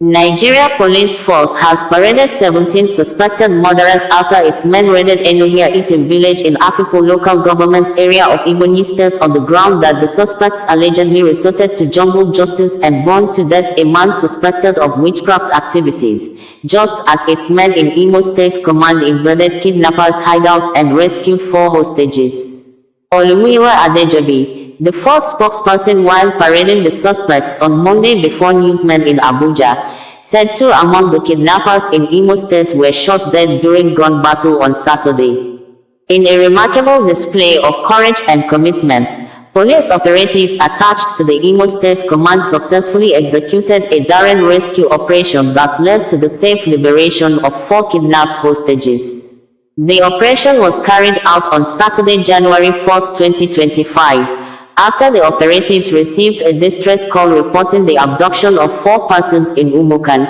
Nigeria Police Force has paraded 17 suspected murderers after its men raided Enohia Itim village in Afikpo local government area of Ebonyi State on the ground that the suspects allegedly resorted to jungle justice and burned to death a man suspected of witchcraft activities, just as its men in Imo State command invaded kidnappers' hideout and rescued 4 hostages. Olumiwa Adejobi, the first spokesperson while parading the suspects on Monday before newsmen in Abuja, said 2 among the kidnappers in Imo State were shot dead during gun battle on Saturday. In a remarkable display of courage and commitment, police operatives attached to the Imo State Command successfully executed a daring rescue operation that led to the safe liberation of 4 kidnapped hostages. The operation was carried out on Saturday, January 4, 2025. After the operatives received a distress call reporting the abduction of 4 persons in Umukan,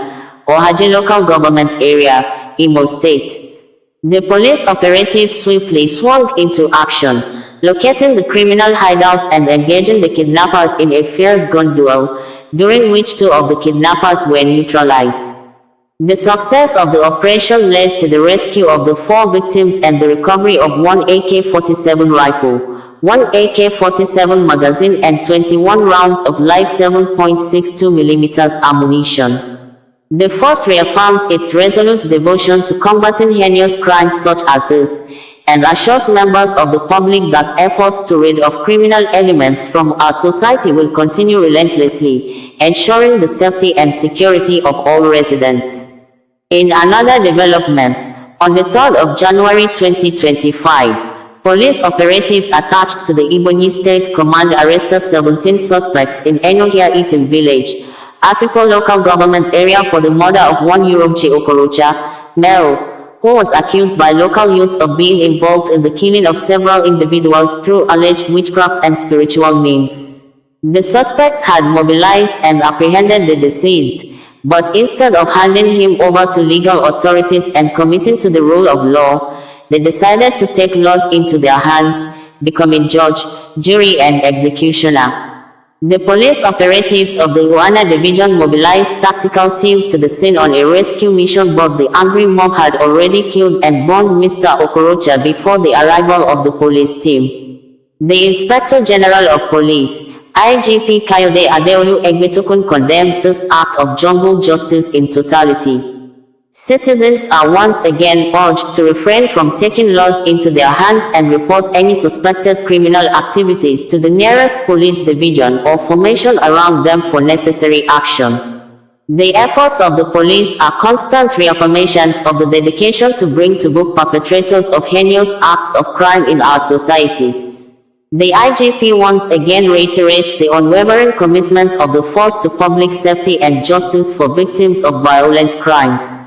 Ohaji local government area, Imo State. The police operatives swiftly swung into action, locating the criminal hideout and engaging the kidnappers in a fierce gun duel, during which 2 of the kidnappers were neutralized. The success of the operation led to the rescue of the 4 victims and the recovery of 1 AK-47 rifle, 1 AK-47 magazine and 21 rounds of live 7.62mm ammunition. The force reaffirms its resolute devotion to combating heinous crimes such as this, and assures members of the public that efforts to rid of criminal elements from our society will continue relentlessly, ensuring the safety and security of all residents. In another development, on the 3rd of January 2025, police operatives attached to the Ebonyi State Command arrested 17 suspects in Enohia Itim village, Afikpo local government area for the murder of 1 Urumchi Okorocha, male, who was accused by local youths of being involved in the killing of several individuals through alleged witchcraft and spiritual means. The suspects had mobilized and apprehended the deceased, but instead of handing him over to legal authorities and committing to the rule of law, they decided to take laws into their hands, becoming judge, jury and executioner. The police operatives of the Uana Division mobilized tactical teams to the scene on a rescue mission, but the angry mob had already killed and burned Mr. Okorocha before the arrival of the police team. The Inspector General of Police, IGP Kayode Adeolu Egbetukun, condemns this act of jungle justice in totality. Citizens are once again urged to refrain from taking laws into their hands and report any suspected criminal activities to the nearest police division or formation around them for necessary action. The efforts of the police are constant reaffirmations of the dedication to bring to book perpetrators of heinous acts of crime in our societies. The IGP once again reiterates the unwavering commitment of the force to public safety and justice for victims of violent crimes.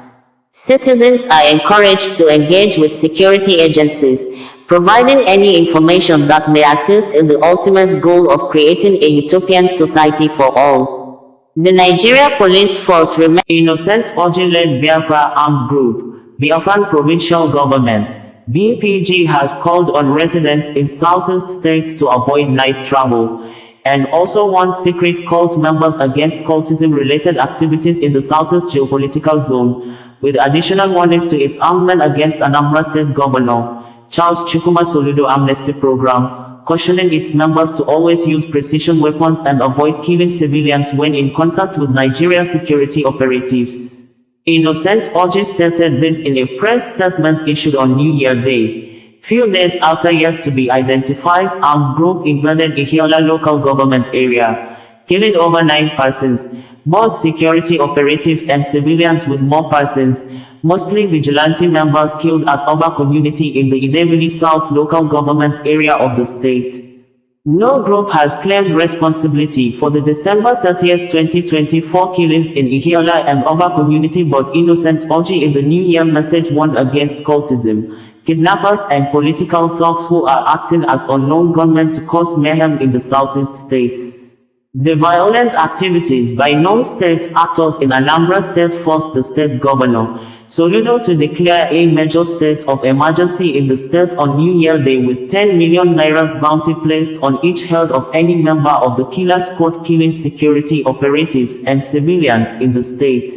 Citizens are encouraged to engage with security agencies, providing any information that may assist in the ultimate goal of creating a utopian society for all. The Nigeria Police Force remains Innocent Orji-led Biafra armed group, Biafran Provincial Government, BPG, has called on residents in southeast states to avoid night travel, and also warned secret cult members against cultism-related activities in the southeast geopolitical zone, with additional warnings to its armed men against Anambra State Governor, Chukwuma Soludo Amnesty program, cautioning its members to always use precision weapons and avoid killing civilians when in contact with Nigeria security operatives. Innocent Orji stated this in a press statement issued on New Year Day. Few days after yet to be identified armed group invaded Enohia local government area, killing over 9 persons, both security operatives and civilians, with more persons, mostly vigilante members, killed at Oba community in the Idemili South local government area of the state. No group has claimed responsibility for the December 30, 2024 killings in Enohia and Oba community, but Innocent Orji in the New Year message warned against cultism, kidnappers and political thugs who are acting as unknown gunmen to cause mayhem in the southeast states. The violent activities by non-state actors in Anambra State forced the state governor, Soludo, to declare a major state of emergency in the state on New Year Day, with 10 million naira's bounty placed on each head of any member of the killer squad killing security operatives and civilians in the state.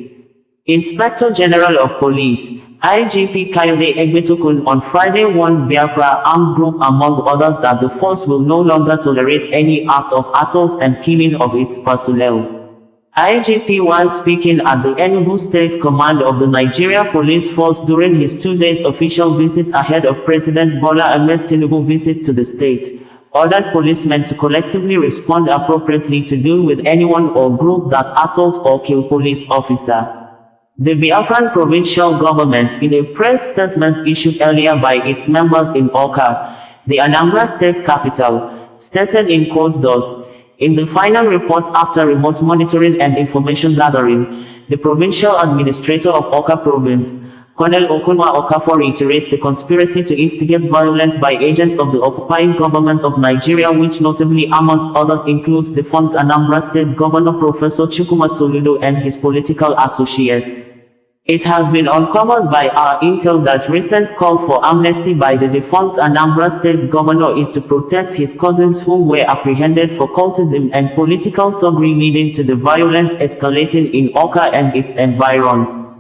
Inspector General of Police, IGP Kayode Egbetokun, on Friday warned Biafra armed group, among others, that the force will no longer tolerate any act of assault and killing of its personnel. IGP, while speaking at the Enugu State Command of the Nigeria Police Force during his 2 days official visit ahead of President Bola Ahmed Tinubu's visit to the state, ordered policemen to collectively respond appropriately to deal with anyone or group that assault or kill police officer. The Biafran Provincial Government, in a press statement issued earlier by its members in Awka, the Anambra State capital, stated in quote thus: "In the final report after remote monitoring and information gathering, the Provincial Administrator of Awka Province, Colonel Okunwa Okafor, reiterates the conspiracy to instigate violence by agents of the occupying government of Nigeria, which notably amongst others includes defunct Anambra State Governor Professor Chukwuma Soludo and his political associates. It has been uncovered by our intel that recent call for amnesty by the defunct Anambra State Governor is to protect his cousins who were apprehended for cultism and political thuggery, leading to the violence escalating in Awka and its environs.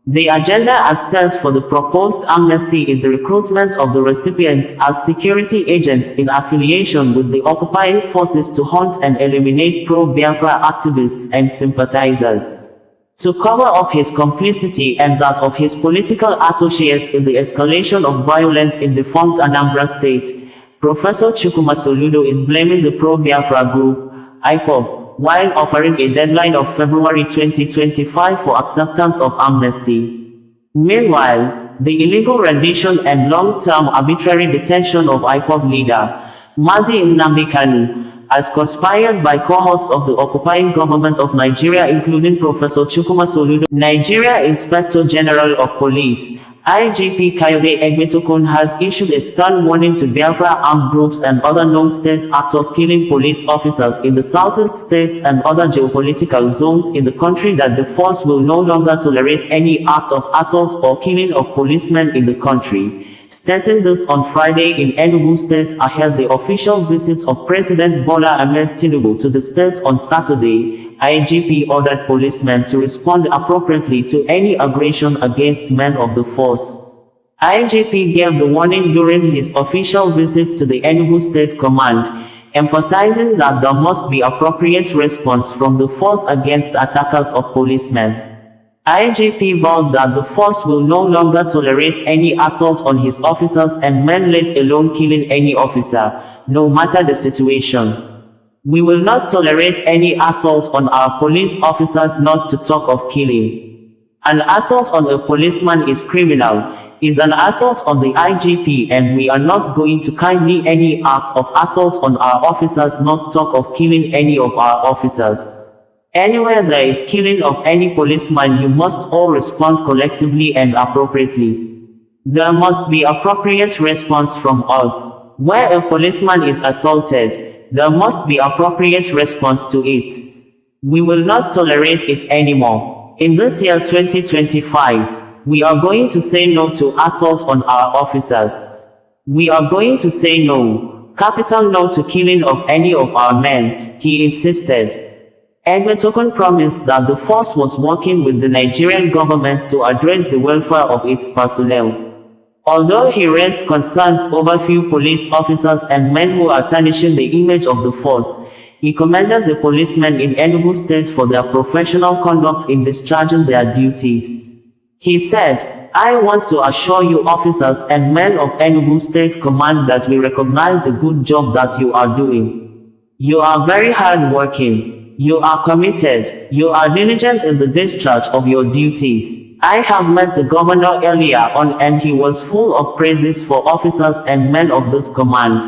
The agenda as set for the proposed amnesty is the recruitment of the recipients as security agents in affiliation with the occupying forces to hunt and eliminate pro-Biafra activists and sympathizers. To cover up his complicity and that of his political associates in the escalation of violence in defunct Anambra State, Professor Chukwuma Soludo is blaming the pro-Biafra group, IPOB, while offering a deadline of February 2025 for acceptance of amnesty. Meanwhile, the illegal rendition and long-term arbitrary detention of IPOB leader, Mazi Nnamdi Kanu, as conspired by cohorts of the occupying government of Nigeria, including Professor Chukwuma Soludo. Nigeria Inspector General of Police, IGP Kayode Egbetokun, has issued a stern warning to Biafra armed groups and other non-state actors killing police officers in the southeast states and other geopolitical zones in the country that the force will no longer tolerate any act of assault or killing of policemen in the country. Stating this on Friday in Enugu State ahead the official visit of President Bola Ahmed Tinubu to the state on Saturday, IGP ordered policemen to respond appropriately to any aggression against men of the force. IGP gave the warning during his official visit to the Enugu State Command, emphasizing that there must be appropriate response from the force against attackers of policemen. IGP vowed that the force will no longer tolerate any assault on his officers and men, let alone killing any officer, no matter the situation. We will not tolerate any assault on our police officers, not to talk of killing. An assault on a policeman is criminal, is an assault on the IGP, and we are not going to kindly any act of assault on our officers, not talk of killing any of our officers. Anywhere there is killing of any policeman, you must all respond collectively and appropriately. There must be appropriate response from us. Where a policeman is assaulted, there must be appropriate response to it. We will not tolerate it anymore. In this year 2025, we are going to say no to assault on our officers. We are going to say no, capital no, to killing of any of our men, he insisted. Egbetokun promised that the force was working with the Nigerian government to address the welfare of its personnel. Although he raised concerns over few police officers and men who are tarnishing the image of the force, he commended the policemen in Enugu State for their professional conduct in discharging their duties. He said, "I want to assure you officers and men of Enugu State Command that we recognize the good job that you are doing. You are very hard-working. You are committed. You are diligent in the discharge of your duties. I have met the governor earlier on and he was full of praises for officers and men of this command.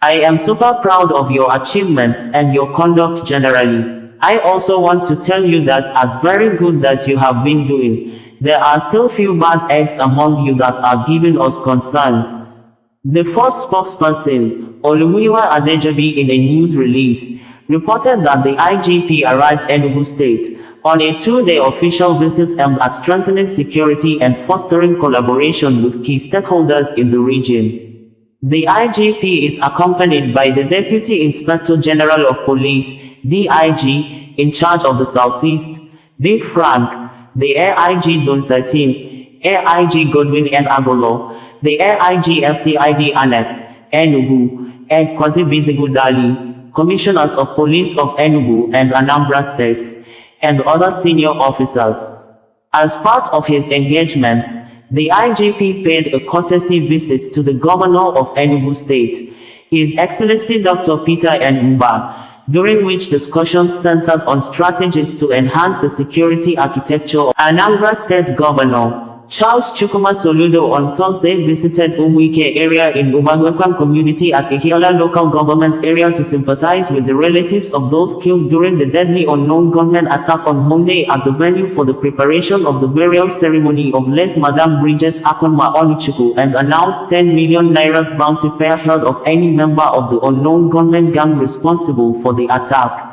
I am super proud of your achievements and your conduct generally. I also want to tell you that as very good that you have been doing, there are still few bad eggs among you that are giving us concerns." The force spokesperson, Olumuyiwa Adejobi, in a news release, reported that the IGP arrived Enugu State on a two-day official visit aimed at strengthening security and fostering collaboration with key stakeholders in the region. The IGP is accompanied by the Deputy Inspector General of Police, DIG, in charge of the Southeast, Dick Frank, the AIG Zone 13, AIG Godwin N. Agolo, the AIG FCID Annex, Enugu, and Kwazi Bizigudali, Commissioners of Police of Enugu and Anambra States, and other senior officers. As part of his engagements, the IGP paid a courtesy visit to the Governor of Enugu State, His Excellency Dr. Peter N. Mba, during which discussions centered on strategies to enhance the security architecture of Anambra State Governor Charles Chukwuma Soludo on Thursday visited Umuike area in Ubangwekwam community at Ihiola local government area to sympathize with the relatives of those killed during the deadly unknown gunmen attack on Monday at the venue for the preparation of the burial ceremony of late Madam Bridget Akonma Onichukwu and announced 10 million naira's bounty fair held of any member of the unknown gunmen gang responsible for the attack.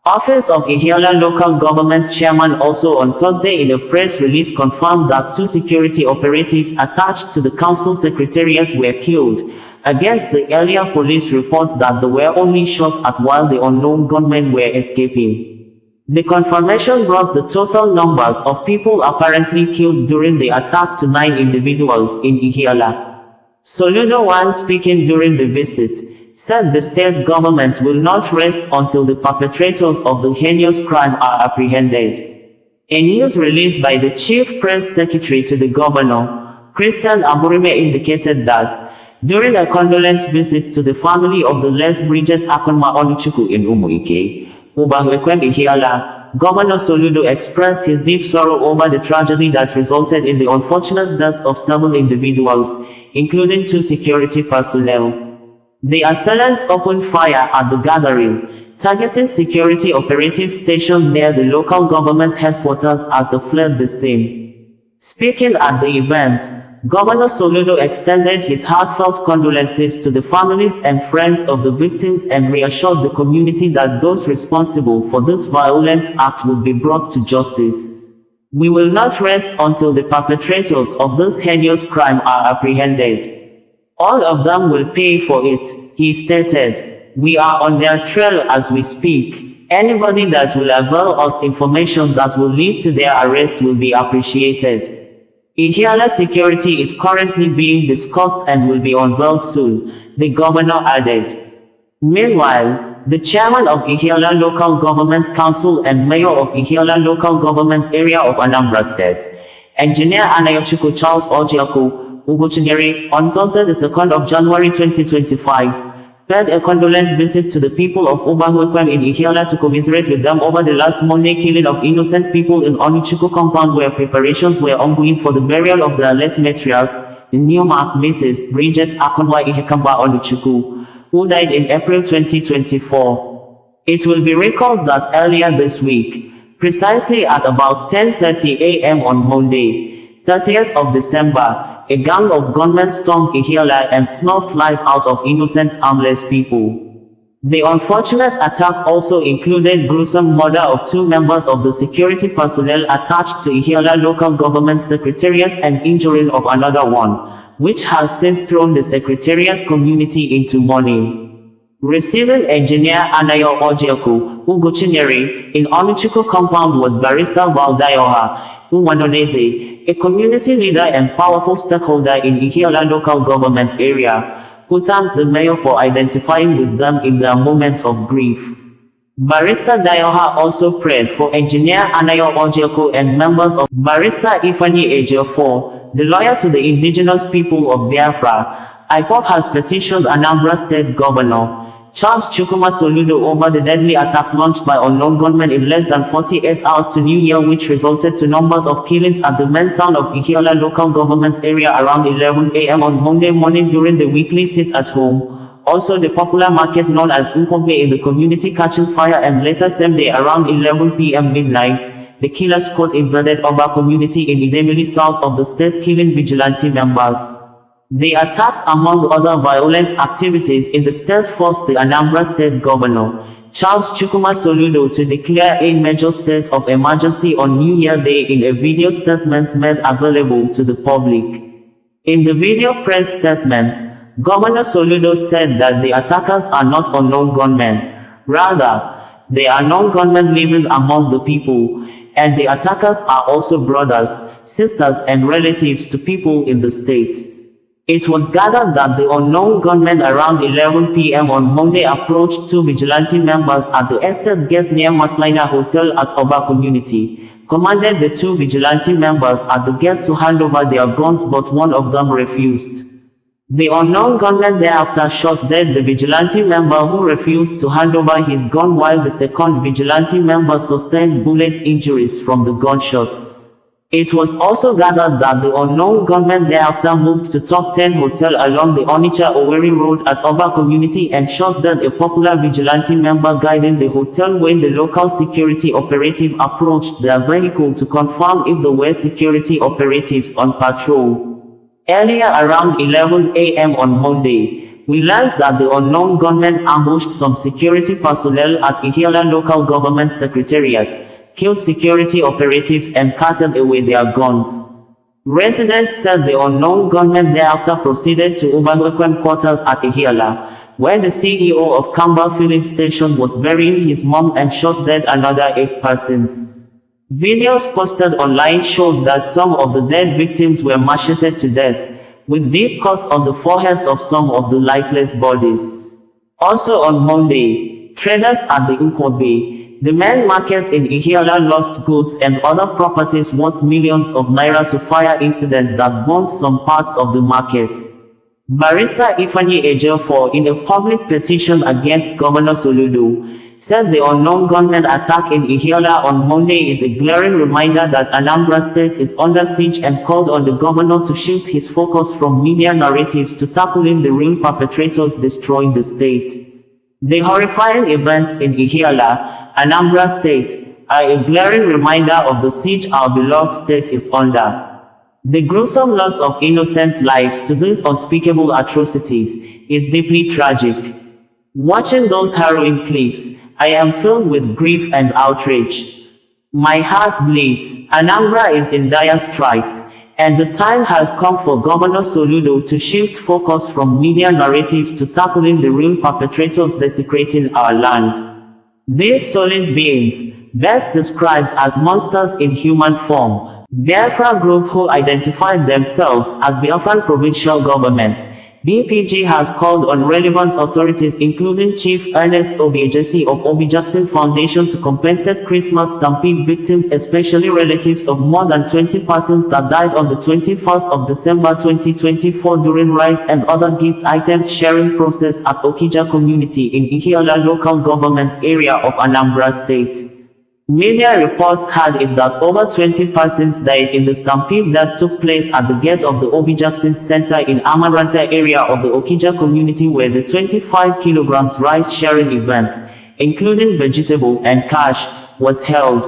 Office of Ihiola Local Government Chairman also on Thursday in a press release confirmed that 2 security operatives attached to the council secretariat were killed, against the earlier police report that they were only shot at while the unknown gunmen were escaping. The confirmation brought the total numbers of people apparently killed during the attack to 9 individuals in Ihiola. Soludo, while speaking during the visit, said the state government will not rest until the perpetrators of the heinous crime are apprehended. A news release by the chief press secretary to the governor, Christian Aburime, indicated that, during a condolence visit to the family of the late Bridget Akonma Onichukwu in Umuike, Ubangwekwem Ihiola, Governor Soludo expressed his deep sorrow over the tragedy that resulted in the unfortunate deaths of 7 individuals, including 2 security personnel. The assailants opened fire at the gathering, targeting security operatives stationed near the local government headquarters as they fled the scene. Speaking at the event, Governor Soludo extended his heartfelt condolences to the families and friends of the victims and reassured the community that those responsible for this violent act will be brought to justice. We will not rest until the perpetrators of this heinous crime are apprehended. All of them will pay for it, he stated. We are on their trail as we speak. Anybody that will avail us information that will lead to their arrest will be appreciated. Ihiola security is currently being discussed and will be unveiled soon, the governor added. Meanwhile, the chairman of Ihiola Local Government Council and mayor of Ihiola Local Government Area of Anambra State, Engineer Anayochukwu Charles Ojiako, Ugochinyere, on Thursday the 2nd of January 2025, paid a condolence visit to the people of Ubangwekwem in Ihiola to commiserate with them over the last Monday killing of innocent people in Onichukwu compound where preparations were ongoing for the burial of the late matriarch, Nneoma Mrs. Bridget Akonwa Ihekamba Onichukwu, who died in April 2024. It will be recalled that earlier this week, precisely at about 10:30 a.m. on Monday, 30th of December, a gang of gunmen stormed Ihiola and snuffed life out of innocent harmless people. The unfortunate attack also included gruesome murder of 2 members of the security personnel attached to Ihiola Local Government Secretariat and injuring of another one, which has since thrown the secretariat community into mourning. Receiving engineer Anayo Ojiako, Ugochinyere, in Onichukwu compound was Barrister Valdayoha Uwanoneze, a community leader and powerful stakeholder in Ihiola local government area, who thanked the mayor for identifying with them in their moment of grief. Barrister Dayoha also prayed for engineer Anayo Ojiako and members of Barrister Ifeanyi Ejiofor, the lawyer to the indigenous people of Biafra. IPOB has petitioned Anambra State Governor Charles Chukwuma Soludo over the deadly attacks launched by unknown gunmen in less than 48 hours to New Year, which resulted to numbers of killings at the main town of Ihiola local government area around 11 a.m. on Monday morning during the weekly sit-at-home. Also, the popular market known as Nkombe in the community catching fire, and later same day around 11 p.m. midnight, the killer squad invaded Oba community in Idemili south of the state, killing vigilante members. The attacks, among other violent activities in the state, forced the Anambra State Governor, Charles Chukwuma Soludo to declare a major state of emergency on New Year Day in a video statement made available to the public. In the video press statement, Governor Soludo said that the attackers are not unknown gunmen. Rather, they are known gunmen living among the people, and the attackers are also brothers, sisters and relatives to people in the state. It was gathered that the unknown gunmen around 11 p.m. on Monday approached two vigilante members at the estate gate near Maslina Hotel at Oba Community, commanded the two vigilante members at the gate to hand over their guns, but one of them refused. The unknown gunman thereafter shot dead the vigilante member who refused to hand over his gun, while the second vigilante member sustained bullet injuries from the gunshots. It was also gathered that the unknown gunman thereafter moved to Top 10 Hotel along the Onitsha-Owerri Road at Oba Community and shot dead a popular vigilante member guiding the hotel when the local security operative approached their vehicle to confirm if there were security operatives on patrol. Earlier around 11 a.m. on Monday, we learned that the unknown gunmen ambushed some security personnel at Ihiala Local Government Secretariat, killed security operatives and carted away their guns. Residents said the unknown gunmen thereafter proceeded to Ubahuekwem quarters at Ihiala, where the CEO of Kamba filling station was burying his mom, and shot dead another 8 persons. Videos posted online showed that some of the dead victims were macheted to death, with deep cuts on the foreheads of some of the lifeless bodies. Also on Monday, traders at the Ukwobe, the main market in Ihiala, lost goods and other properties worth millions of naira to fire incident that burned some parts of the market. Barrister Ifeanyi Ejiofor, in a public petition against Governor Soludo, said the unknown gunmen attack in Ihiala on Monday is a glaring reminder that Anambra State is under siege, and called on the governor to shift his focus from media narratives to tackling the real perpetrators destroying the state. The horrifying events in Ihiala, Anambra State, are a glaring reminder of the siege our beloved state is under. The gruesome loss of innocent lives to these unspeakable atrocities is deeply tragic. Watching those harrowing clips, I am filled with grief and outrage. My heart bleeds. Anambra is in dire straits, and the time has come for Governor Soludo to shift focus from media narratives to tackling the real perpetrators desecrating our land. These soulless beings, best described as monsters in human form, Biafra group who identified themselves as Biafran Provincial Government, BPG, has called on relevant authorities including Chief Ernest Obiejesi of Obi Jackson Foundation to compensate Christmas stampede victims, especially relatives of more than 20 persons that died on the 21st of December 2024 during rice and other gift items sharing process at Okija community in Ihiala local government area of Anambra State. Media reports had it that over 20 persons died in the stampede that took place at the gate of the Obi Jackson Center in Amaranta area of the Okija community, where the 25 kilograms rice sharing event, including vegetable and cash, was held.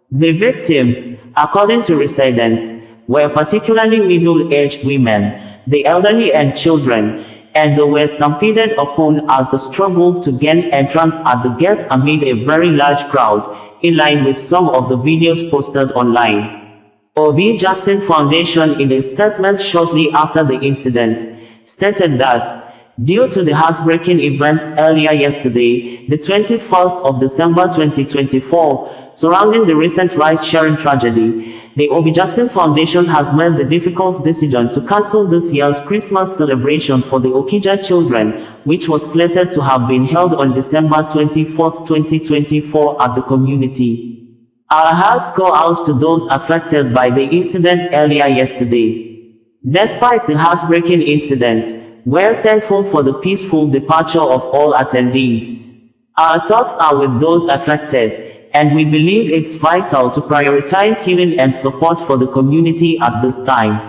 The victims, according to residents, were particularly middle-aged women, the elderly and children, and they were stampeded upon as they struggled to gain entrance at the gate amid a very large crowd, in line with some of the videos posted online. Obi Jackson Foundation, in a statement shortly after the incident, stated that, due to the heartbreaking events earlier yesterday, the 21st of December 2024, surrounding the recent rice-sharing tragedy, the Obi Jackson Foundation has made the difficult decision to cancel this year's Christmas celebration for the Okija children, which was slated to have been held on December 24, 2024 at the community. Our hearts go out to those affected by the incident earlier yesterday. Despite the heartbreaking incident, we're thankful for the peaceful departure of all attendees. Our thoughts are with those affected, and we believe it's vital to prioritize healing and support for the community at this time.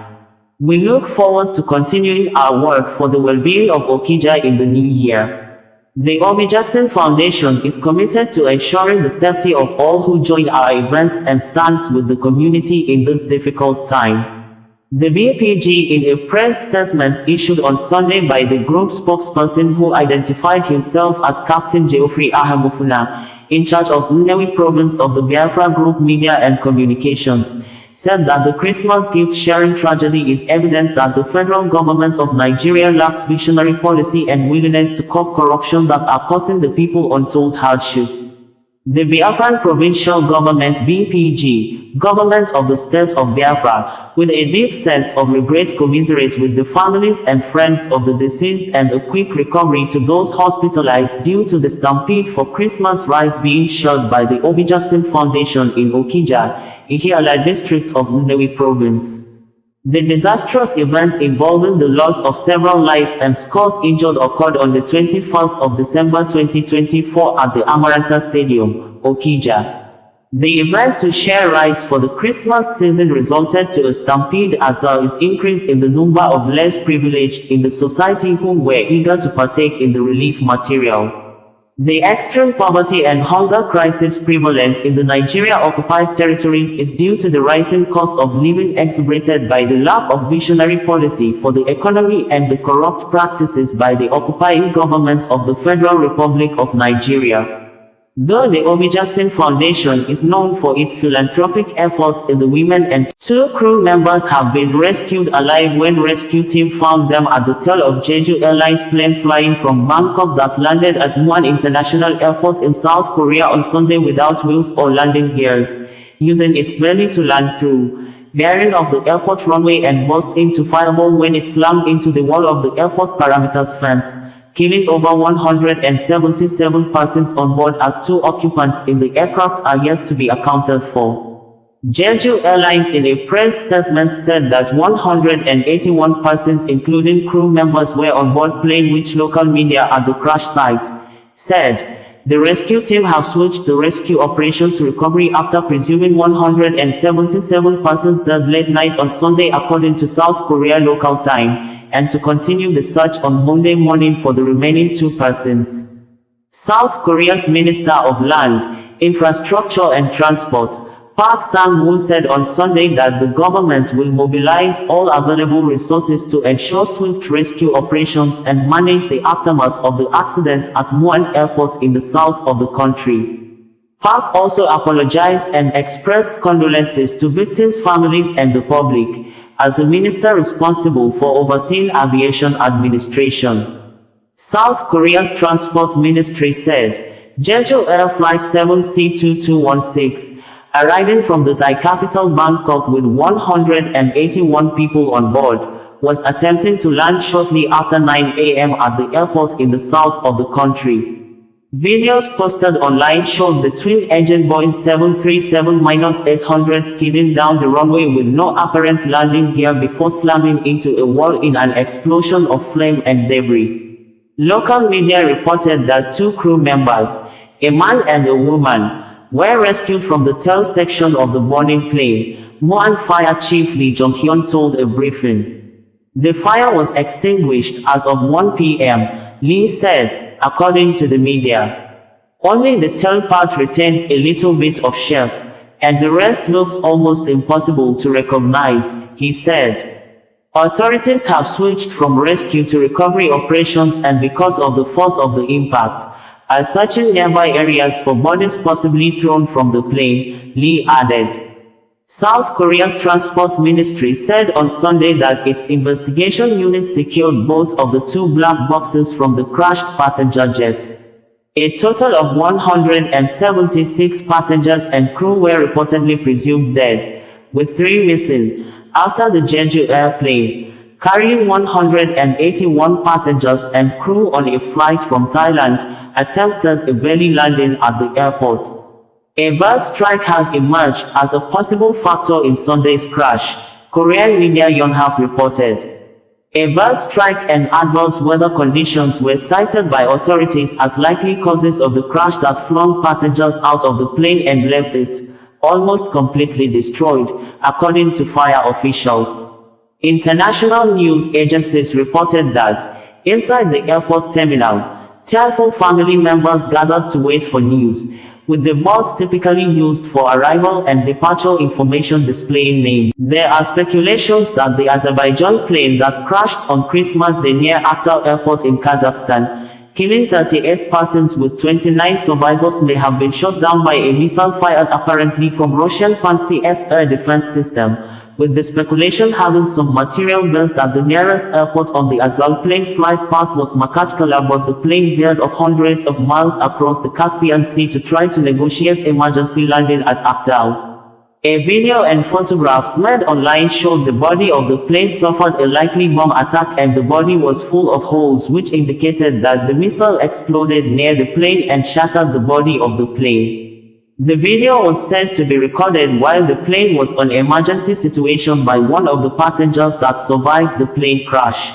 We look forward to continuing our work for the well-being of Okija in the new year. The Obi Jackson Foundation is committed to ensuring the safety of all who join our events and stands with the community in this difficult time. The BPG, in a press statement issued on Sunday by the group spokesperson who identified himself as Captain Geoffrey Ahamofuna, in charge of Nnewi province of the Biafra Group Media and Communications, said that the Christmas gift-sharing tragedy is evidence that the federal government of Nigeria lacks visionary policy and willingness to curb corruption that are causing the people untold hardship. The Biafran Provincial Government (BPG), government of the state of Biafra, with a deep sense of regret commiserate with the families and friends of the deceased and a quick recovery to those hospitalized due to the stampede for Christmas rice being shared by the Obi Jackson Foundation in Okija, Ihiala district of Nnewi province. The disastrous event involving the loss of several lives and scores injured occurred on the 21st of December 2024 at the Amaranta Stadium, Okija. The event to share rice for the Christmas season resulted to a stampede as there is increase in the number of less privileged in the society who were eager to partake in the relief material. The extreme poverty and hunger crisis prevalent in the Nigeria-occupied territories is due to the rising cost of living exacerbated by the lack of visionary policy for the economy and the corrupt practices by the occupying government of the Federal Republic of Nigeria. Though the Obi Jackson Foundation is known for its philanthropic efforts in the women, and 2 crew members have been rescued alive when rescue team found them at the tail of Jeju Airlines plane flying from Bangkok that landed at Muan International Airport in South Korea on Sunday without wheels or landing gears, using its belly to land through, veering off the airport runway and burst into fireball when it slammed into the wall of the airport parameters fence, killing over 177 persons on board as 2 occupants in the aircraft are yet to be accounted for. Jeju Airlines in a press statement said that 181 persons including crew members were on board plane, which local media at the crash site said. The rescue team have switched the rescue operation to recovery after presuming 177 persons died late night on Sunday according to South Korea local time, and to continue the search on Monday morning for the remaining 2 persons. South Korea's Minister of Land, Infrastructure and Transport, Park Sang-woo, said on Sunday that the government will mobilize all available resources to ensure swift rescue operations and manage the aftermath of the accident at Muan Airport in the south of the country. Park also apologized and expressed condolences to victims' families and the public, as the minister responsible for overseeing aviation administration. South Korea's transport ministry said, Jeju Air Flight 7C2216, arriving from the Thai capital Bangkok with 181 people on board, was attempting to land shortly after 9 a.m. at the airport in the south of the country. Videos posted online showed the twin-engine Boeing 737-800 skidding down the runway with no apparent landing gear before slamming into a wall in an explosion of flame and debris. Local media reported that 2 crew members, a man and a woman, were rescued from the tail section of the burning plane, Muan Fire Chief Lee Jong-hyun told a briefing. The fire was extinguished as of 1 p.m., Lee said, according to the media. Only the tail part retains a little bit of shape, and the rest looks almost impossible to recognize, he said. Authorities have switched from rescue to recovery operations, and because of the force of the impact, are searching nearby areas for bodies possibly thrown from the plane, Lee added. South Korea's transport ministry said on Sunday that its investigation unit secured both of the 2 black boxes from the crashed passenger jet. A total of 176 passengers and crew were reportedly presumed dead, with 3 missing, after the Jeju airplane, carrying 181 passengers and crew on a flight from Thailand, attempted a belly landing at the airport. A bird strike has emerged as a possible factor in Sunday's crash, Korean media Yonhap reported. A bird strike and adverse weather conditions were cited by authorities as likely causes of the crash that flung passengers out of the plane and left it almost completely destroyed, according to fire officials. International news agencies reported that, inside the airport terminal, tearful family members gathered to wait for news, with the boards typically used for arrival and departure information displaying name. There are speculations that the Azerbaijan plane that crashed on Christmas Day near Aktau Airport in Kazakhstan, killing 38 persons with 29 survivors, may have been shot down by a missile fired apparently from Russian Pantsir air defense system, with the speculation having some material base that the nearest airport on the Azal plane flight path was Makhachkala, but the plane veered off hundreds of miles across the Caspian Sea to try to negotiate emergency landing at Aktau. A video and photographs made online showed the body of the plane suffered a likely bomb attack and the body was full of holes, which indicated that the missile exploded near the plane and shattered the body of the plane. The video was said to be recorded while the plane was on emergency situation by one of the passengers that survived the plane crash.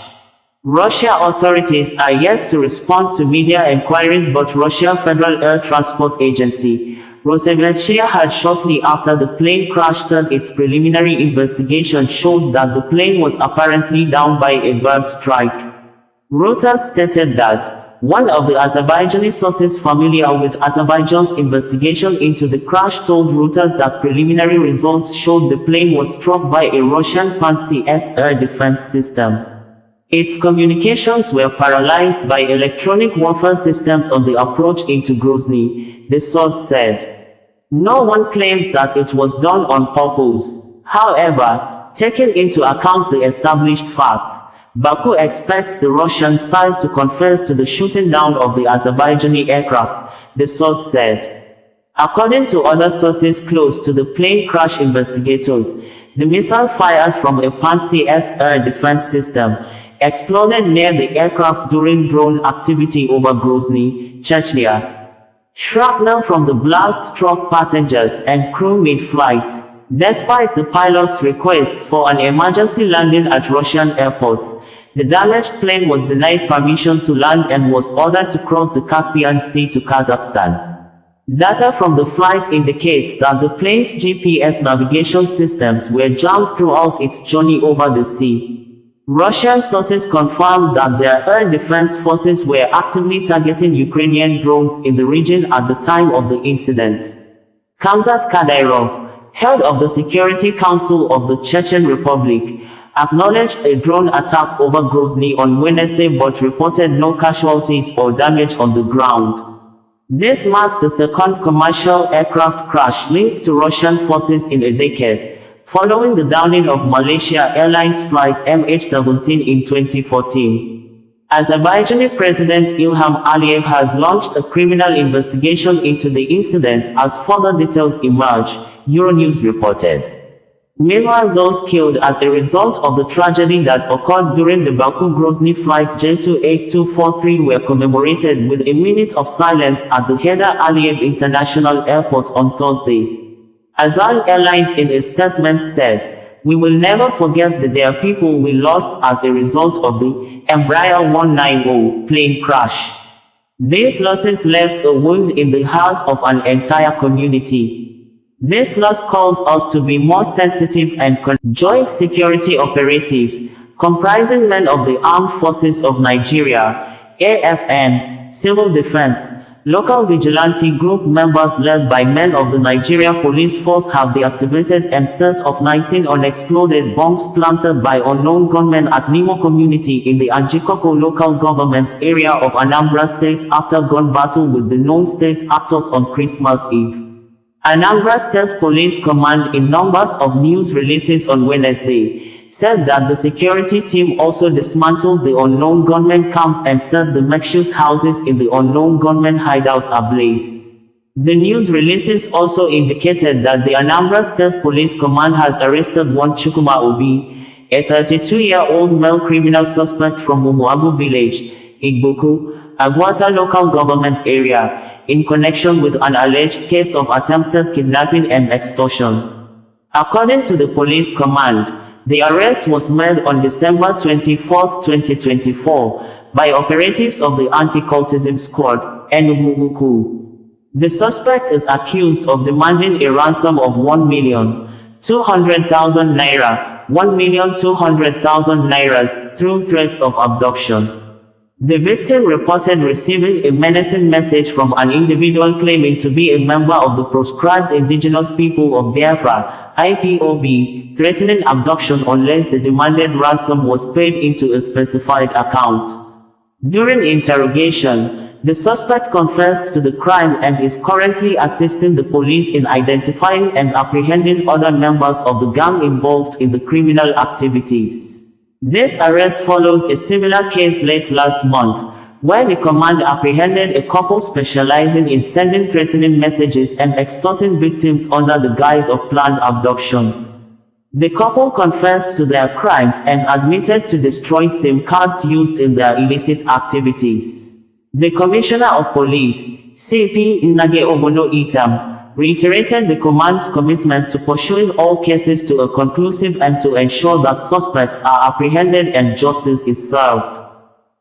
Russia authorities are yet to respond to media inquiries, but Russia Federal Air Transport Agency, Rosaviatsia, had shortly after the plane crash said its preliminary investigation showed that the plane was apparently down by a bird strike. Reuters stated that one of the Azerbaijani sources familiar with Azerbaijan's investigation into the crash told Reuters that preliminary results showed the plane was struck by a Russian Pantsir air defense system. Its communications were paralyzed by electronic warfare systems on the approach into Grozny, the source said. No one claims that it was done on purpose. However, taking into account the established facts, Baku expects the Russian side to confess to the shooting down of the Azerbaijani aircraft, the source said. According to other sources close to the plane crash investigators, the missile fired from a Pantsir air defense system exploded near the aircraft during drone activity over Grozny, Chechnya. Shrapnel from the blast struck passengers and crew mid-flight. Despite the pilot's requests for an emergency landing at Russian airports, the damaged plane was denied permission to land and was ordered to cross the Caspian Sea to Kazakhstan. Data from the flight indicates that the plane's GPS navigation systems were jammed throughout its journey over the sea. Russian sources confirmed that their air defense forces were actively targeting Ukrainian drones in the region at the time of the incident. Kamzat Kadyrov, head of the Security Council of the Chechen Republic, acknowledged a drone attack over Grozny on Wednesday but reported no casualties or damage on the ground. This marks the second commercial aircraft crash linked to Russian forces in a decade, following the downing of Malaysia Airlines flight MH17 in 2014. Azerbaijani President Ilham Aliyev has launched a criminal investigation into the incident as further details emerge, Euronews reported. Meanwhile, those killed as a result of the tragedy that occurred during the Baku-Grozny flight J28243 were commemorated with a minute of silence at the Heydar Aliyev International Airport on Thursday. Azal Airlines in a statement said, "We will never forget the dear people we lost as a result of the Embraer 190 plane crash. These losses left a wound in the heart of an entire community. This loss calls us to be more sensitive and joint security operatives, comprising men of the Armed Forces of Nigeria, AFN, Civil Defense, local vigilante group members led by men of the Nigeria Police Force have deactivated and set off 19 unexploded bombs planted by unknown gunmen at Nimo community in the Anjikoko local government area of Anambra State after gun battle with the known state actors on Christmas Eve." Anambra State Police Command, in numbers of news releases on Wednesday, said that the security team also dismantled the unknown gunmen camp and set the makeshift houses in the unknown gunmen hideout ablaze. The news releases also indicated that the Anambra State Police Command has arrested one Chukwuma Obi, a 32-year-old male criminal suspect from Umuagu village, Igboku, Agwata local government area, in connection with an alleged case of attempted kidnapping and extortion. According to the police command, the arrest was made on December 24, 2024, by operatives of the Anti-Cultism Squad, Enugu. The suspect is accused of demanding a ransom of 1,200,000 naira, 1,200,000 nairas, through threats of abduction. The victim reported receiving a menacing message from an individual claiming to be a member of the proscribed indigenous people of Biafra, IPOB, threatening abduction unless the demanded ransom was paid into a specified account. During interrogation, the suspect confessed to the crime and is currently assisting the police in identifying and apprehending other members of the gang involved in the criminal activities. This arrest follows a similar case late last month, where the command apprehended a couple specializing in sending threatening messages and extorting victims under the guise of planned abductions. The couple confessed to their crimes and admitted to destroying SIM cards used in their illicit activities. The Commissioner of Police, CP Enohia Itim, reiterated the command's commitment to pursuing all cases to a conclusive end to ensure that suspects are apprehended and justice is served.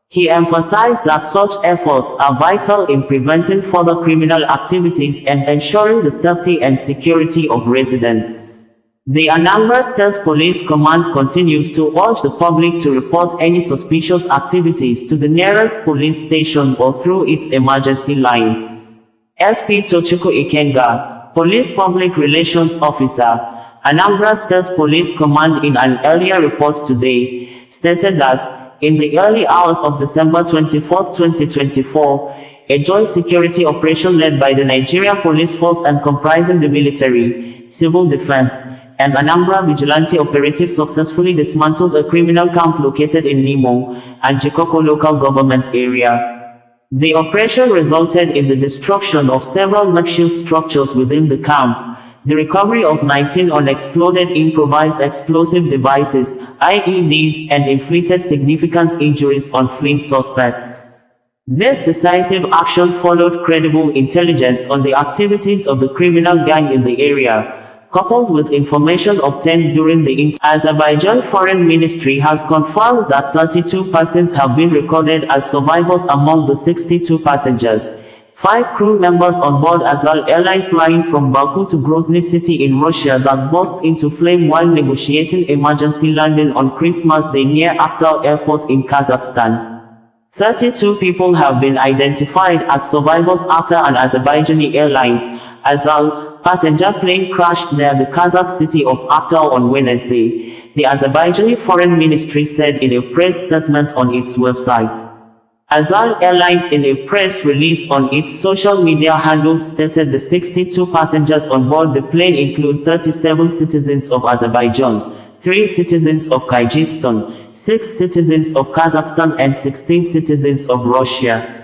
He emphasized that such efforts are vital in preventing further criminal activities and ensuring the safety and security of residents. The Anambra State Police Command continues to urge the public to report any suspicious activities to the nearest police station or through its emergency lines. SP Tochukwu Ikenga, Police Public Relations Officer, Anambra State Police Command, in an earlier report today, stated that, in the early hours of December 24, 2024, a joint security operation led by the Nigeria Police Force and comprising the military, civil defense, and Anambra vigilante operatives successfully dismantled a criminal camp located in Imo and Jikoko local government area. The operation resulted in the destruction of several makeshift structures within the camp, the recovery of 19 unexploded improvised explosive devices, IEDs, and inflicted significant injuries on fleeing suspects. This decisive action followed credible intelligence on the activities of the criminal gang in the area, coupled with information obtained during the Azerbaijan Foreign Ministry has confirmed that 32 persons have been recorded as survivors among the 62 passengers. 5 crew members on board Azal airline flying from Baku to Grozny city in Russia that burst into flame while negotiating emergency landing on Christmas Day near Aktau airport in Kazakhstan. 32 people have been identified as survivors after an Azerbaijani Airlines, Azal, passenger plane crashed near the Kazakh city of Aktau on Wednesday, the Azerbaijani Foreign Ministry said in a press statement on its website. Azal Airlines, in a press release on its social media handles, stated the 62 passengers on board the plane include 37 citizens of Azerbaijan, 3 citizens of Kyrgyzstan, 6 citizens of Kazakhstan and 16 citizens of Russia.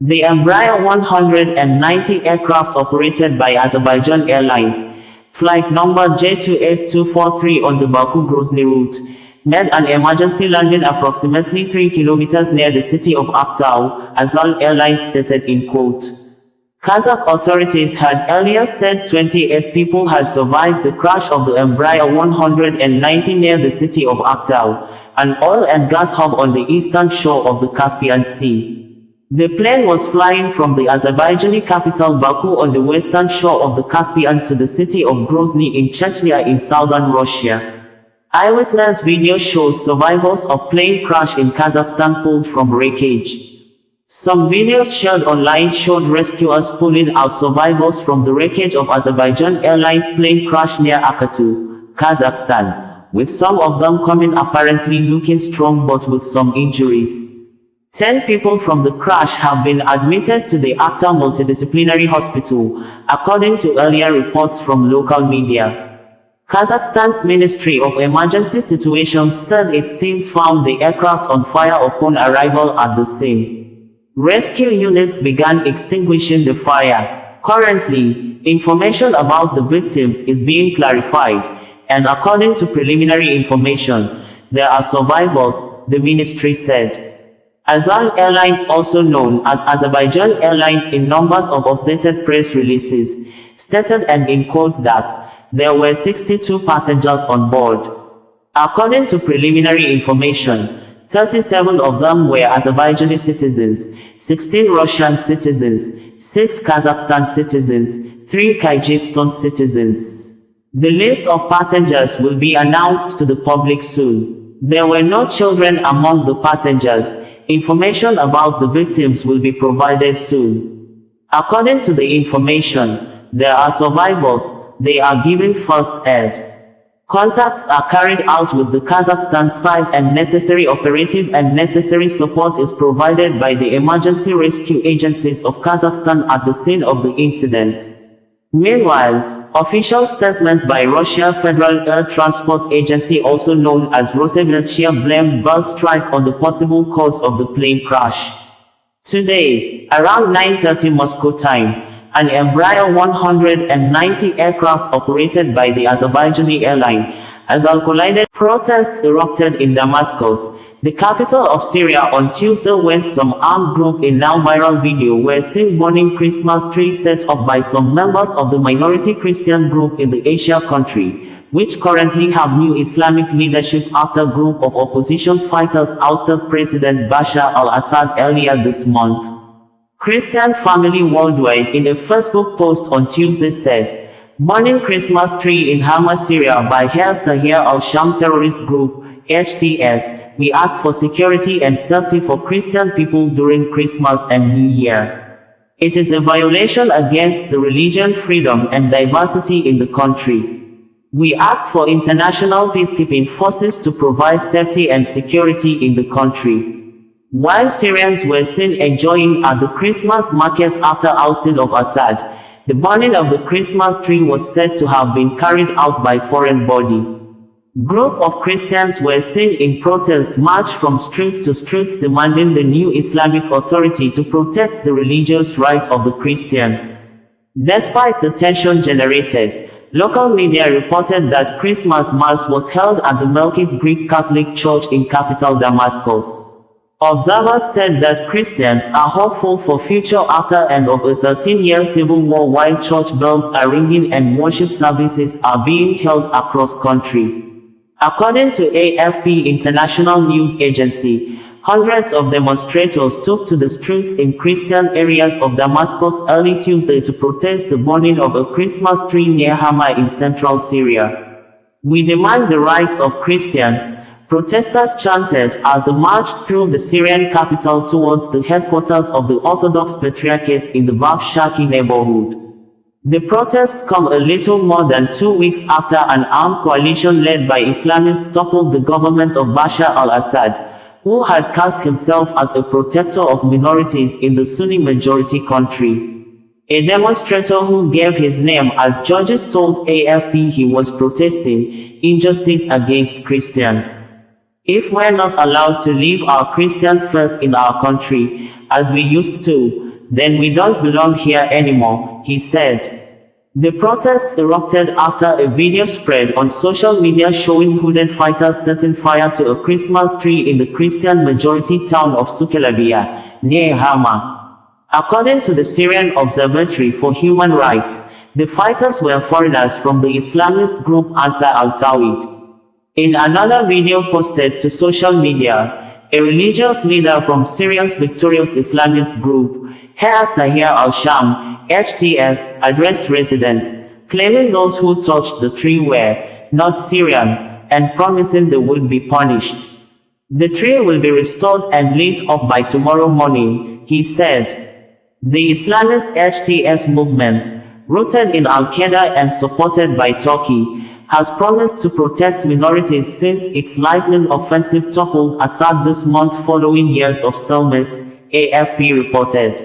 The Embraer 190 aircraft operated by Azerbaijan Airlines, flight number J28243 on the Baku-Grozny route, made an emergency landing approximately 3 kilometers near the city of Aktau, Azal Airlines stated in quote. Kazakh authorities had earlier said 28 people had survived the crash of the Embraer 190 near the city of Aktau, an oil and gas hub on the eastern shore of the Caspian Sea. The plane was flying from the Azerbaijani capital Baku on the western shore of the Caspian to the city of Grozny in Chechnya in southern Russia. Eyewitness video shows survivors of plane crash in Kazakhstan pulled from wreckage. Some videos shared online showed rescuers pulling out survivors from the wreckage of Azerbaijan Airlines plane crash near Akatu, Kazakhstan, with some of them coming apparently looking strong but with some injuries. 10 people from the crash have been admitted to the Aktau Multidisciplinary Hospital, according to earlier reports from local media. Kazakhstan's Ministry of Emergency Situations said its teams found the aircraft on fire upon arrival at the scene. Rescue units began extinguishing the fire. Currently, information about the victims is being clarified, and according to preliminary information, there are survivors, the ministry said. Azal Airlines, also known as Azerbaijan Airlines in numbers of updated press releases, stated and in quote that there were 62 passengers on board. According to preliminary information, 37 of them were Azerbaijani citizens, 16 Russian citizens, 6 Kazakhstan citizens, 3 Kyrgyzstan citizens. The list of passengers will be announced to the public soon. There were no children among the passengers, Information about the victims will be provided soon. According to the information, there are survivors. They are given first aid. Contacts are carried out with the Kazakhstan side and necessary operative and necessary support is provided by the emergency rescue agencies of Kazakhstan at the scene of the incident. Meanwhile, official statement by Russia Federal Air Transport Agency, also known as Rosavnetsya, blamed bird strike on the possible cause of the plane crash. Today, around 9:30 Moscow time, an Embraer 190 aircraft operated by the Azerbaijani airline has collided. Protests erupted in Damascus, the capital of Syria, on Tuesday when some armed group in now viral video were seen burning Christmas trees set up by some members of the minority Christian group in the Asia country, which currently have new Islamic leadership after group of opposition fighters ousted President Bashar al-Assad earlier this month. Christian Family Worldwide in a Facebook post on Tuesday said, "Burning Christmas tree in Hama, Syria by Hayat Tahrir al-Sham terrorist group, HTS, we ask for security and safety for Christian people during Christmas and New Year. It is a violation against the religion freedom and diversity in the country. We ask for international peacekeeping forces to provide safety and security in the country." While Syrians were seen enjoying at the Christmas market after ousting of Assad, the burning of the Christmas tree was said to have been carried out by foreign body. Group of Christians were seen in protest march from street to street demanding the new Islamic Authority to protect the religious rights of the Christians. Despite the tension generated, local media reported that Christmas Mass was held at the Melkite Greek Catholic Church in capital Damascus. Observers said that Christians are hopeful for future after end of a 13-year civil war while church bells are ringing and worship services are being held across country. According to AFP International News Agency, hundreds of demonstrators took to the streets in Christian areas of Damascus early Tuesday to protest the burning of a Christmas tree near Hama in central Syria. "We demand the rights of Christians," protesters chanted as they marched through the Syrian capital towards the headquarters of the Orthodox Patriarchate in the Bab Shaki neighborhood. The protests come a little more than 2 weeks after an armed coalition led by Islamists toppled the government of Bashar al-Assad, who had cast himself as a protector of minorities in the Sunni-majority country. A demonstrator who gave his name as Georges told AFP he was protesting injustice against Christians. "If we're not allowed to live our Christian faith in our country, as we used to, then we don't belong here anymore," he said. The protests erupted after a video spread on social media showing hooded fighters setting fire to a Christmas tree in the Christian majority town of Sukelabia, near Hama. According to the Syrian Observatory for Human Rights, the fighters were foreigners from the Islamist group Ansar al-Tawhid. In another video posted to social media, a religious leader from Syria's victorious Islamist group, Hayat Tahrir al-Sham, HTS, addressed residents, claiming those who touched the tree were not Syrian, and promising they would be punished. "The tree will be restored and lit up by tomorrow morning," he said. The Islamist HTS movement, rooted in Al-Qaeda and supported by Turkey, has promised to protect minorities since its lightning offensive toppled Assad this month following years of stalemate, AFP reported.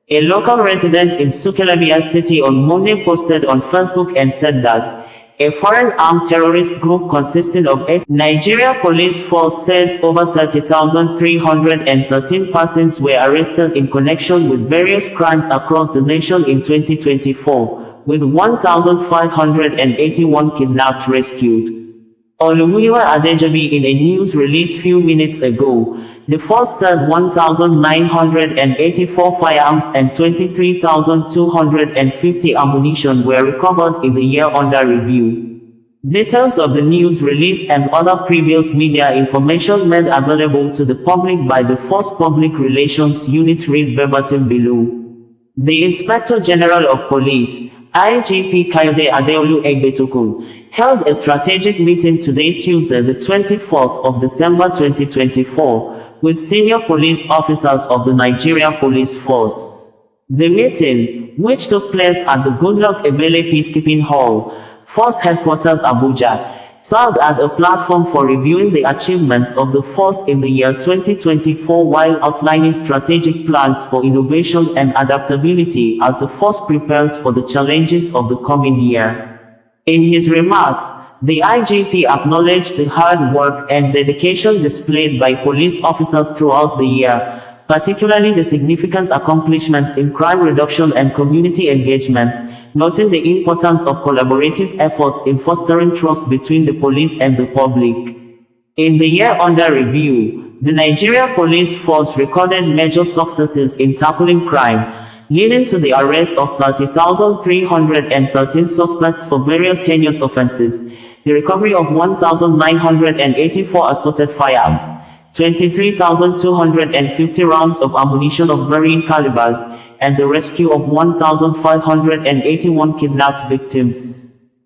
A local resident in Sukelabia city on Monday posted on Facebook and said that a foreign armed terrorist group consisting of 8 Nigeria police force says over 30,313 persons were arrested in connection with various crimes across the nation in 2024. With 1,581 kidnapped rescued. Olumiwa Adejobi in a news release few minutes ago, the force said 1,984 firearms and 23,250 ammunition were recovered in the year under review. Details of the news release and other previous media information made available to the public by the Force Public Relations Unit read verbatim below. The Inspector General of Police, IGP Kayode Adeolu Egbetokun, held a strategic meeting today Tuesday the 24th of December 2024, with senior police officers of the Nigeria Police Force. The meeting, which took place at the Goodluck Ebele Peacekeeping Hall, Force Headquarters Abuja, served as a platform for reviewing the achievements of the force in the year 2024 while outlining strategic plans for innovation and adaptability as the force prepares for the challenges of the coming year. In his remarks, the IGP acknowledged the hard work and dedication displayed by police officers throughout the year, particularly the significant accomplishments in crime reduction and community engagement, noting the importance of collaborative efforts in fostering trust between the police and the public. In the year under review, the Nigeria Police Force recorded major successes in tackling crime, leading to the arrest of 30,313 suspects for various heinous offenses, the recovery of 1,984 assorted firearms, 23,250 rounds of ammunition of varying calibers, and the rescue of 1,581 kidnapped victims.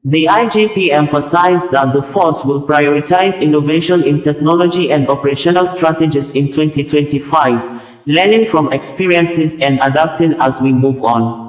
The IGP emphasized that the force will prioritize innovation in technology and operational strategies in 2025, learning from experiences and adapting as we move on.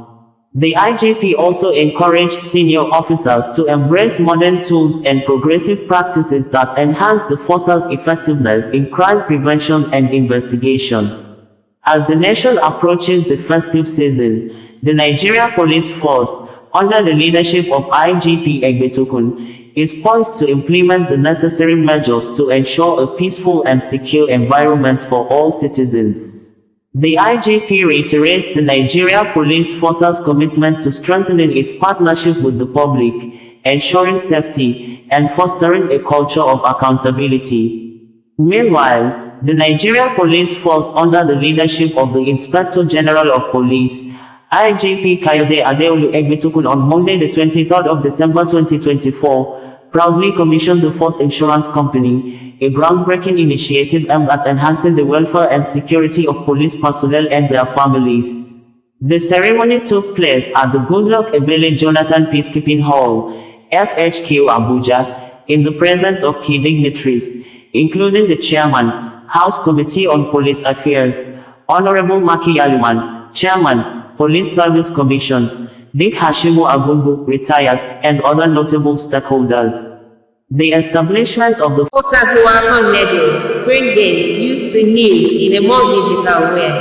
The IGP also encouraged senior officers to embrace modern tools and progressive practices that enhance the force's effectiveness in crime prevention and investigation. As the nation approaches the festive season, the Nigeria Police Force, under the leadership of IGP Egbetokun, is poised to implement the necessary measures to ensure a peaceful and secure environment for all citizens. The IGP reiterates the Nigeria Police Force's commitment to strengthening its partnership with the public, ensuring safety, and fostering a culture of accountability. Meanwhile, the Nigeria Police Force, under the leadership of the Inspector General of Police, IGP Kayode Adeolu Egbetokun, on Monday the 23rd of December 2024, proudly commissioned the Force Insurance Company, a groundbreaking initiative aimed at enhancing the welfare and security of police personnel and their families. The ceremony took place at the Goodluck Ebele Jonathan Peacekeeping Hall, FHQ Abuja, in the presence of key dignitaries, including the Chairman, House Committee on Police Affairs, Honorable Maki Yaluman, Chairman, Police Service Commission, Dick Hashimu Agungu, retired, and other notable stakeholders. The establishment of the Osazuwa Network, bringing you the news in a more digital way.